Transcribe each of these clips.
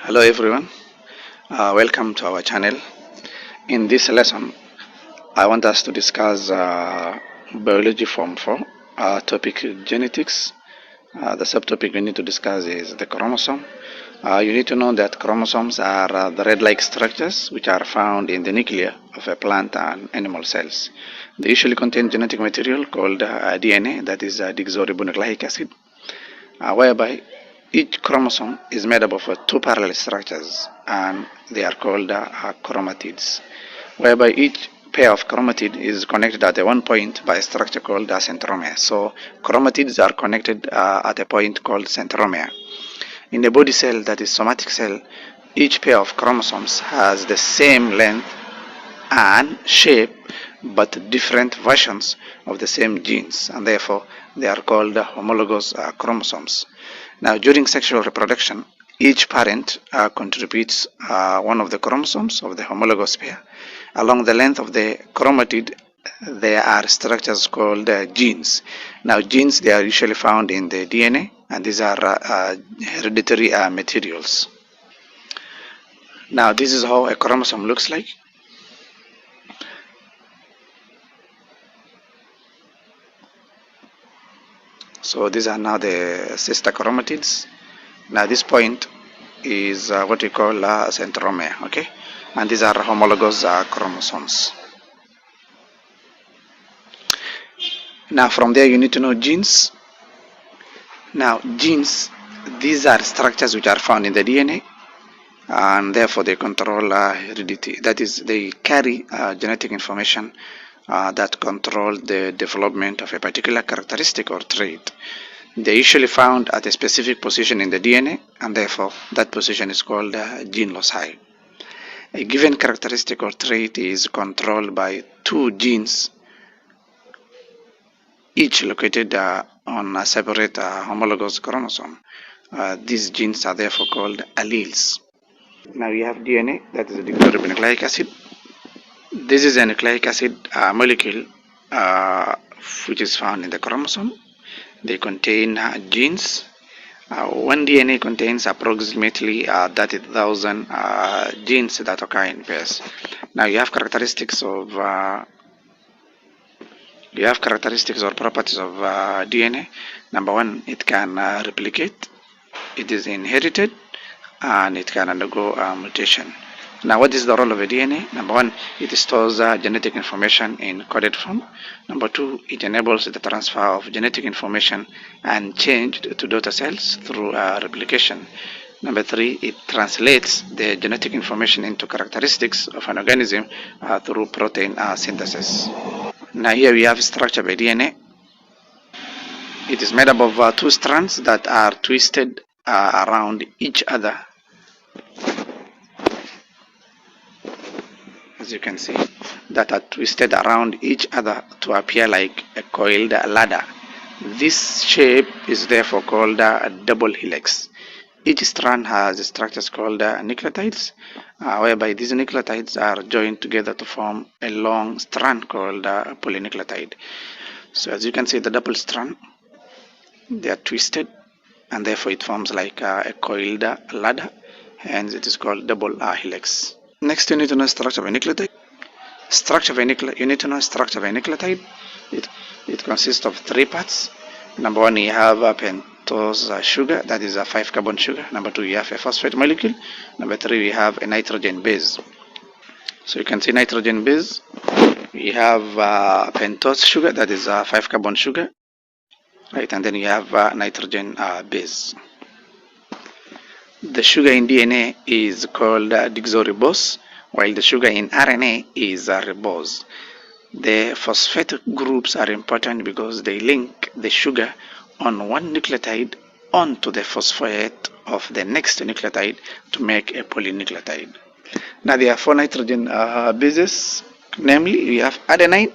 Hello everyone, welcome to our channel. In this lesson, I want us to discuss biology form 4, topic genetics. The subtopic we need to discuss is the chromosome. You need to know that chromosomes are the red-like structures which are found in the nuclei of a plant and animal cells. They usually contain genetic material called DNA, that is deoxyribonucleic acid, whereby each chromosome is made up of two parallel structures and they are called chromatids, whereby each pair of chromatid is connected at one point by a structure called centromere. So chromatids are connected at a point called centromere. In a body cell, that is somatic cell, each pair of chromosomes has the same length and shape but different versions of the same genes, and therefore they are called homologous chromosomes. Now, during sexual reproduction, each parent contributes one of the chromosomes of the homologous pair. Along the length of the chromatid, there are structures called genes. Now, genes, they are usually found in the DNA, and these are hereditary materials. Now, this is how a chromosome looks like. So these are now the sister chromatids. Now this point is what we call centromere, okay? And these are homologous chromosomes. Now from there you need to know genes. Now genes, these are structures which are found in the DNA, and therefore they control heredity. That is, they carry genetic information that control the development of a particular characteristic or trait. They are usually found at a specific position in the DNA, and therefore that position is called gene loci. A given characteristic or trait is controlled by two genes, each located on a separate homologous chromosome. These genes are therefore called alleles. Now we have DNA, that is a deoxyribonucleic acid. This is a nucleic acid molecule which is found in the chromosome. They contain genes. One DNA contains approximately 30,000 genes that occur in pairs. Now you have characteristics or properties of DNA. Number one, it can replicate, it is inherited, and it can undergo mutation. Now, what is the role of a DNA? Number one, it stores genetic information in coded form. Number two, it enables the transfer of genetic information and change to daughter cells through replication. Number three, it translates the genetic information into characteristics of an organism through protein synthesis. Now here we have structure by DNA. It is made up of two strands that are twisted around each other. As you can see, that are twisted around each other to appear like a coiled ladder. This shape is therefore called a double helix. Each strand has structures called nucleotides, whereby these nucleotides are joined together to form a long strand called polynucleotide. So as you can see, the double strand, they are twisted, and therefore it forms like a coiled ladder, hence it is called double helix. Next, you need to know structure of a nucleotide. You need to know structure of a nucleotide. It consists of three parts. Number one, you have a pentose sugar, that is a 5-carbon sugar. Number two, you have a phosphate molecule. Number three, we have a nitrogen base. So you can see nitrogen base. We have pentose sugar, that is a 5-carbon sugar, right? And then you have nitrogen base. The sugar in DNA is called deoxyribose, while the sugar in RNA is ribose. The phosphate groups are important because they link the sugar on one nucleotide onto the phosphate of the next nucleotide to make a polynucleotide. Now there are four nitrogen bases, namely you have adenine,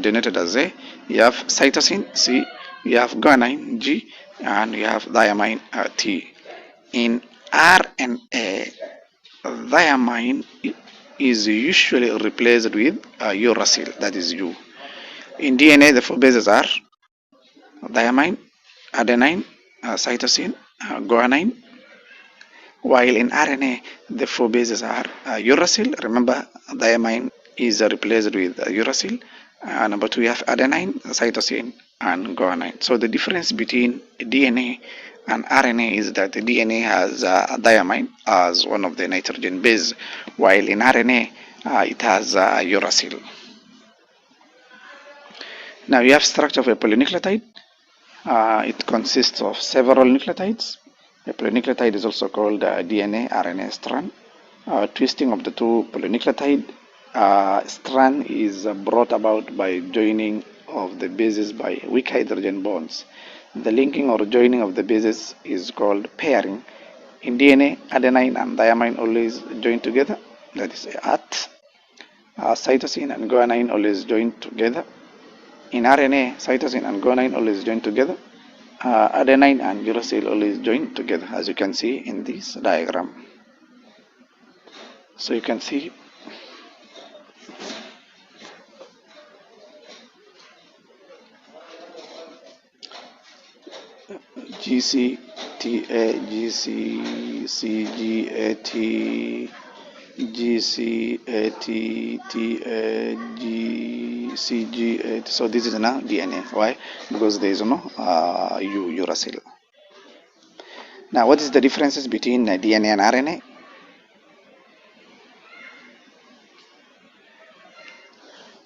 denoted as A, you have cytosine, C, you have guanine, G, and you have thymine, T. In RNA, thymine is usually replaced with uracil, that is U. In DNA, the four bases are thymine, adenine, cytosine, guanine, While in RNA, the four bases are uracil. Remember, diamine is replaced with uracil. Number two, we have adenine, cytosine, and guanine. So the difference between DNA and RNA is that the DNA has diamine as one of the nitrogen base, while in RNA it has uracil. Now you have structure of a polynucleotide. It consists of several nucleotides. A polynucleotide is also called DNA RNA strand. Twisting of the two polynucleotide strand is brought about by joining of the bases by weak hydrogen bonds. The linking or joining of the bases is called pairing. In DNA, adenine and diamine always join together, that is at. Cytosine and guanine always join together. In RNA, cytosine and guanine always join together. Adenine and uracil always join together, as you can see in this diagram. So you can see GCTA, GCCGAT, GCAT, TA, GCGAT. So this is now DNA. Why? Because there is no uracil. Now, what is the differences between DNA and RNA?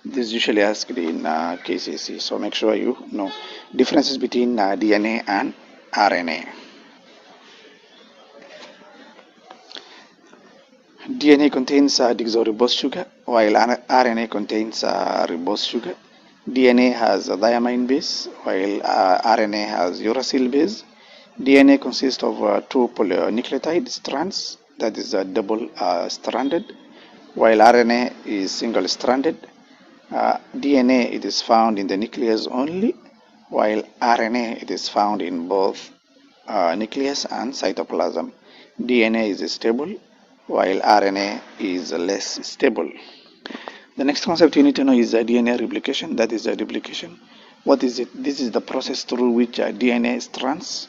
This is usually asked in KCC, so make sure you know differences between DNA and RNA. DNA contains deoxyribose sugar, while RNA contains ribose sugar. DNA has a diamine base, while RNA has uracil base. DNA consists of two polynucleotide strands, that is double stranded, while RNA is single stranded. DNA it is found in the nucleus only, while RNA it is found in both nucleus and cytoplasm. DNA is stable, while RNA is less stable. The next concept you need to know is DNA replication. That is duplication. What is it? This is the process through which DNA strands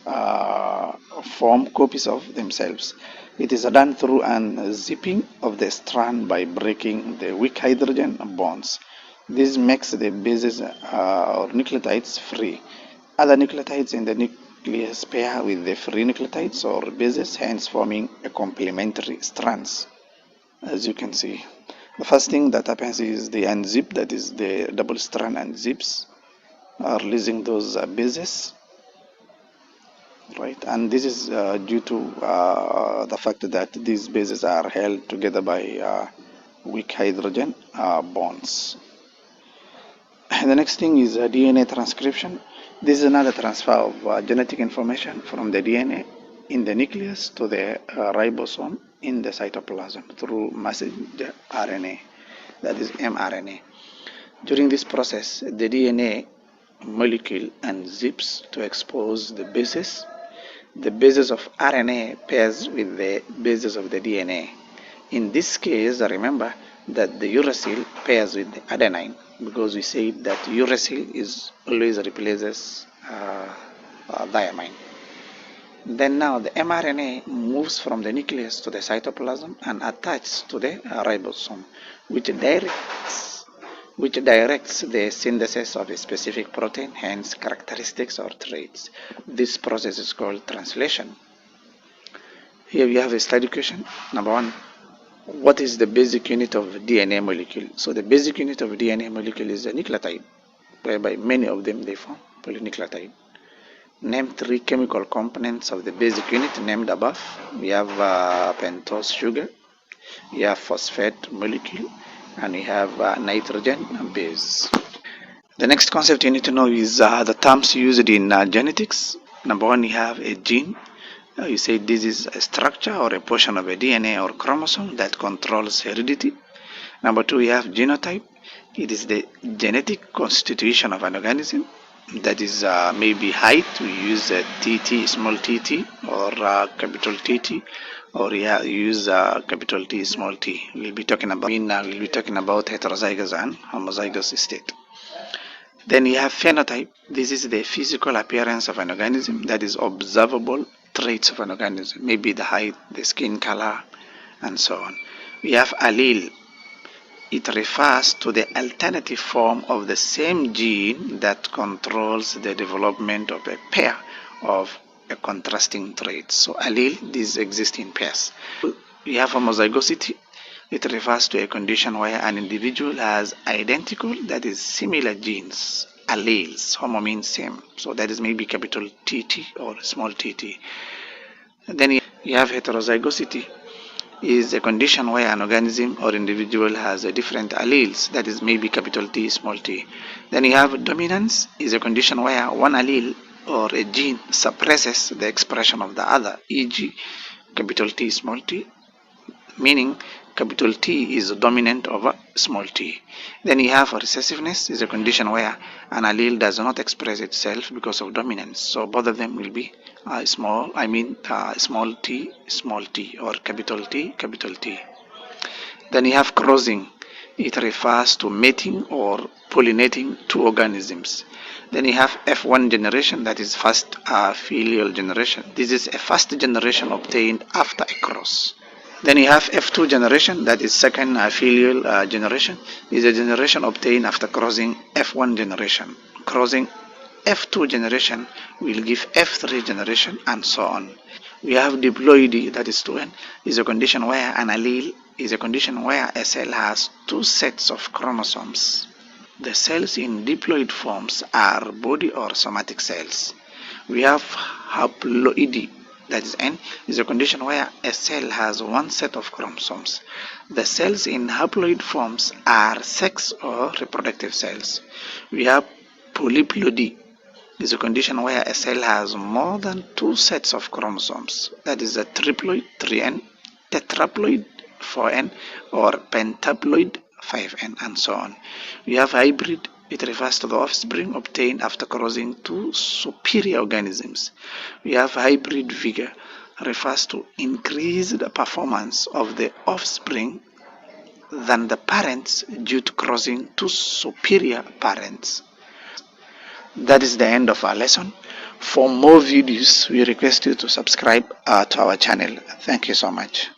form copies of themselves. It is done through unzipping of the strand by breaking the weak hydrogen bonds. This makes the bases or nucleotides free. Other nucleotides in the nucleus pair with the free nucleotides or bases, hence forming a complementary strands. As you can see, the first thing that happens is the unzip, that is the double strand unzips, releasing those bases, right? And this is due to the fact that these bases are held together by weak hydrogen bonds. And the next thing is DNA transcription. This is another transfer of genetic information from the DNA in the nucleus to the ribosome in the cytoplasm through messenger RNA, that is mRNA. During this process, the DNA molecule unzips to expose the bases. The bases of RNA pairs with the bases of the DNA. In this case, remember that the uracil pairs with the adenine, because we said that uracil is always replaces diamine. Then now the mRNA moves from the nucleus to the cytoplasm and attaches to the ribosome, which directs the synthesis of a specific protein, hence characteristics or traits. This process is called translation. Here we have a study question. Number one, what is the basic unit of DNA molecule? So the basic unit of DNA molecule is a nucleotide, whereby many of them they form polynucleotide. Name three chemical components of the basic unit named above. We have pentose sugar, we have phosphate molecule, and we have nitrogen base. The next concept you need to know is the terms used in genetics. Number one, you have a gene. You say this is a structure or a portion of a DNA or chromosome that controls heredity. Number two, we have genotype. It is the genetic constitution of an organism. That is maybe height. We use TT, small tt, or capital TT, or use capital T, small t. We'll be talking about heterozygous and homozygous state. Then you have phenotype. This is the physical appearance of an organism that is observable traits of an organism, maybe the height, the skin color, and so on. We have allele. It refers to the alternative form of the same gene that controls the development of a pair of a contrasting traits. So allele, these exist in pairs. We have homozygosity. It refers to a condition where an individual has identical, that is similar genes, alleles. Homo means same, so that is maybe capital TT or small tt. And then you have heterozygosity, is a condition where an organism or individual has a different alleles, that is maybe capital T, small t. Then you have dominance, is a condition where one allele or a gene suppresses the expression of the other, e.g. capital T, small t, meaning capital T is dominant over small t. Then you have recessiveness, is a condition where an allele does not express itself because of dominance. So both of them will be small t or capital T, capital T. Then you have crossing. It refers to mating or pollinating two organisms. Then you have F1 generation, that is first filial generation. This is a first generation obtained after a cross. Then you have F2 generation, that is second filial generation. This is a generation obtained after crossing F1 generation. Crossing F2 generation will give F3 generation, and so on. We have diploidy, that is 2n, is a condition where an allele is a condition where a cell has two sets of chromosomes. The cells in diploid forms are body or somatic cells. We have haploidy, that is N, is a condition where a cell has one set of chromosomes. The cells in haploid forms are sex or reproductive cells. We have polyploidy, is a condition where a cell has more than two sets of chromosomes. That is a triploid, 3n, tetraploid, 4n, or pentaploid, 5n, and so on. We have hybrid. It refers to the offspring obtained after crossing two superior organisms. We have hybrid vigor, refers to increased performance of the offspring than the parents due to crossing two superior parents. That is the end of our lesson. For more videos, we request you to subscribe to our channel. Thank you so much.